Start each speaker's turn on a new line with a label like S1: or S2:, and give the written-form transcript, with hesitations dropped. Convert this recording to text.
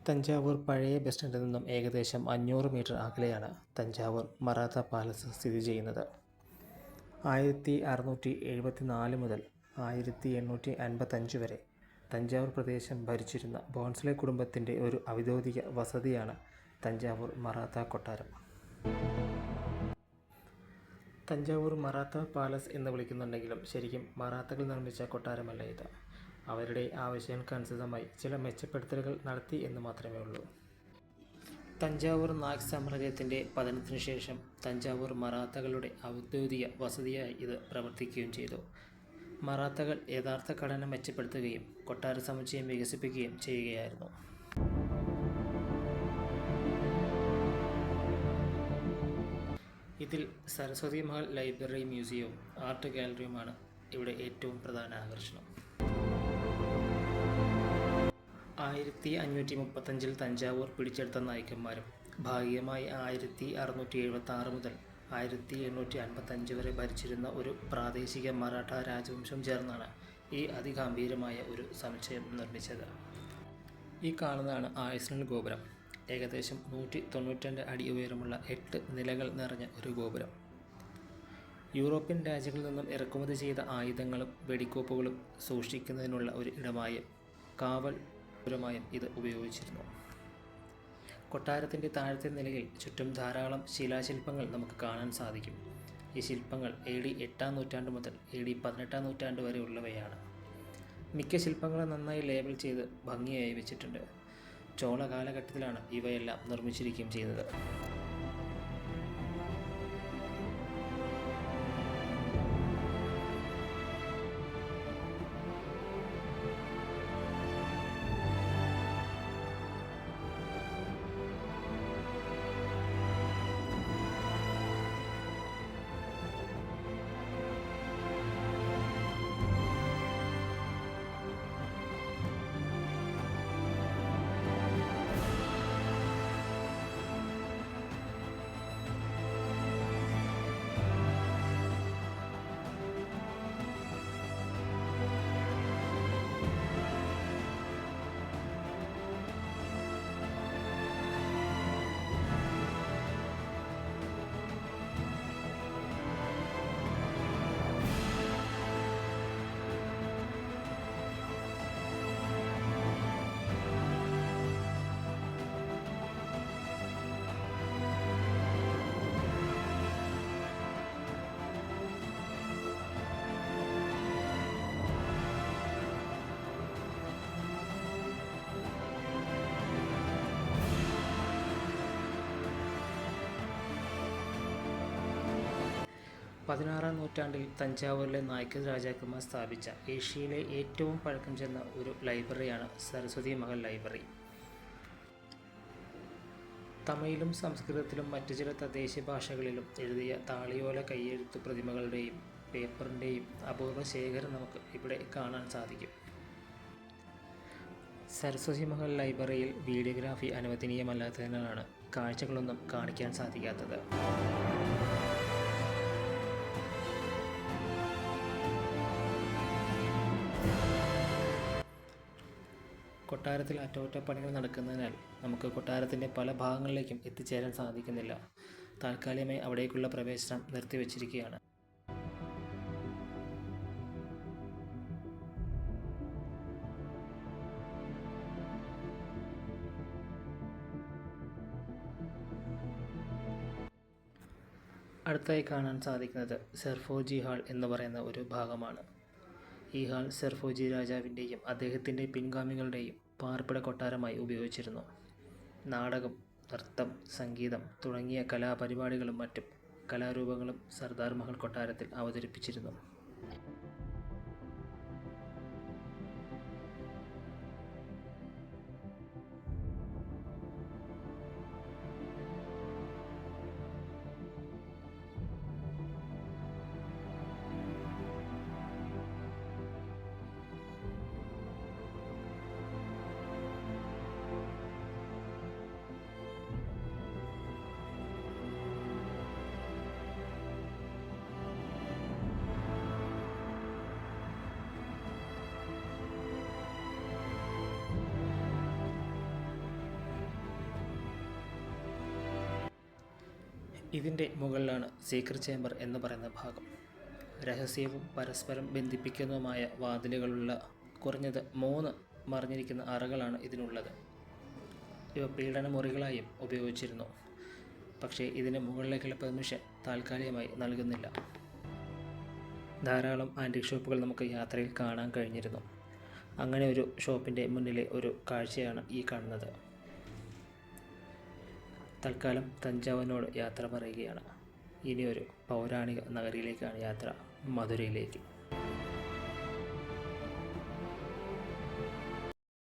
S1: തഞ്ചാവൂർ പഴയ ബസ് സ്റ്റാൻഡിൽ നിന്നും ഏകദേശം 500 മീറ്റർ അകലെയാണ് തഞ്ചാവൂർ മറാത്ത പാലസ് സ്ഥിതി ചെയ്യുന്നത്. 1674 മുതൽ 1855 വരെ തഞ്ചാവൂർ പ്രദേശം ഭരിച്ചിരുന്ന ഭോൺസ്ലെ കുടുംബത്തിൻ്റെ ഒരു ഔദ്യോഗിക വസതിയാണ് തഞ്ചാവൂർ മറാത്ത കൊട്ടാരം. തഞ്ചാവൂർ മറാത്ത പാലസ് എന്ന് വിളിക്കുന്നുണ്ടെങ്കിലും ശരിക്കും മറാത്തകൾ നിർമ്മിച്ച കൊട്ടാരമല്ല ഇത്. അവരുടെ ആവശ്യങ്ങൾക്കനുസൃതമായി ചില മെച്ചപ്പെടുത്തലുകൾ നടത്തി എന്ന് മാത്രമേ ഉള്ളൂ. തഞ്ചാവൂർ നായക് സാമ്രാജ്യത്തിൻ്റെ പതനത്തിനു ശേഷം തഞ്ചാവൂർ മറാത്തകളുടെ ഔദ്യോഗിക വസതിയായി ഇത് പ്രവർത്തിക്കുകയും ചെയ്തു. മറാത്തകൾ യഥാർത്ഥ ഘടന മെച്ചപ്പെടുത്തുകയും കൊട്ടാര സമുച്ചയം വികസിപ്പിക്കുകയും ചെയ്യുകയായിരുന്നു. ഇതിൽ സരസ്വതി മഹൽ ലൈബ്രറി മ്യൂസിയവും ആർട്ട് ഗാലറിയുമാണ് ഇവിടെ ഏറ്റവും പ്രധാന ആകർഷണം. 1535 തഞ്ചാവൂർ പിടിച്ചെടുത്ത നായ്ക്കന്മാരും ഭാഗികമായി 1676 മുതൽ 1855 വരെ ഭരിച്ചിരുന്ന ഒരു പ്രാദേശിക മറാഠ രാജവംശം ചേർന്നാണ് ഈ അതിഗംഭീരമായ ഒരു സമുച്ചയം നിർമ്മിച്ചത്. ഈ കാണുന്നതാണ് ആഴ്സണൽ ഗോപുരം. ഏകദേശം 192 അടി ഉയരമുള്ള 8 നിലകൾ നിറഞ്ഞ ഒരു ഗോപുരം. യൂറോപ്യൻ രാജ്യങ്ങളിൽ നിന്നും ഇറക്കുമതി ചെയ്ത ആയുധങ്ങളും വെടിക്കോപ്പുകളും സൂക്ഷിക്കുന്നതിനുള്ള ഒരു ഇടമായും കാവൽ പുരമായും ഇത് ഉപയോഗിച്ചിരുന്നു. കൊട്ടാരത്തിൻ്റെ താഴത്തെ നിലയിൽ ചുറ്റും ധാരാളം ശിലാശില്പങ്ങൾ നമുക്ക് കാണാൻ സാധിക്കും. ഈ ശില്പങ്ങൾ AD 8-ാം നൂറ്റാണ്ട് മുതൽ AD 18-ാം നൂറ്റാണ്ട് വരെ ഉള്ളവയാണ്. മിക്ക ശില്പങ്ങളും നന്നായി ലേബൽ ചെയ്ത് ഭംഗിയായി വെച്ചിട്ടുണ്ട്. ചോള കാലഘട്ടത്തിലാണ് ഇവയെല്ലാം നിർമ്മിച്ചിരിക്കുകയും ചെയ്തത്. പതിനാറാം നൂറ്റാണ്ടിൽ തഞ്ചാവൂരിലെ നായ്ക്കർ രാജാക്കന്മാർ സ്ഥാപിച്ച ഏഷ്യയിലെ ഏറ്റവും പഴക്കം ചെന്ന ഒരു ലൈബ്രറിയാണ് സരസ്വതി മഹൽ ലൈബ്രറി. തമിഴിലും സംസ്കൃതത്തിലും മറ്റു ചില തദ്ദേശീയ ഭാഷകളിലും എഴുതിയ താളിയോല കയ്യെഴുത്തു പ്രതിമകളുടെയും പേപ്പറിൻ്റെയും അപൂർവ ശേഖരം നമുക്ക് ഇവിടെ കാണാൻ സാധിക്കും. സരസ്വതി മഹൽ ലൈബ്രറിയിൽ വീഡിയോഗ്രാഫി അനുവദനീയമല്ലാത്തതിനാലാണ് കാഴ്ചകളൊന്നും കാണിക്കാൻ സാധിക്കാത്തത്. കൊട്ടാരത്തിൽ അറ്റകുറ്റപ്പണികൾ നടക്കുന്നതിനാൽ നമുക്ക് കൊട്ടാരത്തിൻ്റെ പല ഭാഗങ്ങളിലേക്കും എത്തിച്ചേരാൻ സാധിക്കുന്നില്ല. താൽക്കാലികമായി അവിടേക്കുള്ള പ്രവേശനം നിർത്തിവച്ചിരിക്കുകയാണ്. അടുത്തായി കാണാൻ സാധിക്കുന്നത് സെർഫോജി ഹാൾ എന്ന് പറയുന്ന ഒരു ഭാഗമാണ്. ഈ ഹാൾ സെർഫോജി രാജാവിൻ്റെയും അദ്ദേഹത്തിൻ്റെ പിൻഗാമികളുടെയും പാർപ്പിട കൊട്ടാരമായി ഉപയോഗിച്ചിരുന്നു. നാടകം, നൃത്തം, സംഗീതം തുടങ്ങിയ കലാപരിപാടികളും മറ്റും കലാരൂപങ്ങളും സർദാർ മഹൽ കൊട്ടാരത്തിൽ അവതരിപ്പിച്ചിരുന്നു. ഇതിൻ്റെ മുകളിലാണ് സീക്രട്ട് ചേംബർ എന്ന് പറയുന്ന ഭാഗം. രഹസ്യവും പരസ്പരം ബന്ധിപ്പിക്കുന്നതുമായ വാതിലുകളുള്ള കുറഞ്ഞത് 3 മറിഞ്ഞിരിക്കുന്ന അറകളാണ് ഇതിനുള്ളത്. ഇവ പീഡന മുറികളായും ഉപയോഗിച്ചിരുന്നു. പക്ഷേ ഇതിന് മുകളിലേക്കുള്ള പെർമിഷൻ താൽക്കാലികമായി നൽകുന്നില്ല. ധാരാളം ആൻറ്റിക് ഷോപ്പുകൾ നമുക്ക് യാത്രയിൽ കാണാൻ കഴിഞ്ഞിരുന്നു. അങ്ങനെ ഒരു ഷോപ്പിൻ്റെ മുന്നിലെ ഒരു കാഴ്ചയാണ് ഈ കാണുന്നത്. തൽക്കാലം തഞ്ചാവൂരിനോട് യാത്ര പറയുകയാണ്. ഇനിയൊരു പൗരാണിക നഗരിയിലേക്കാണ് യാത്ര, മധുരയിലേക്ക്.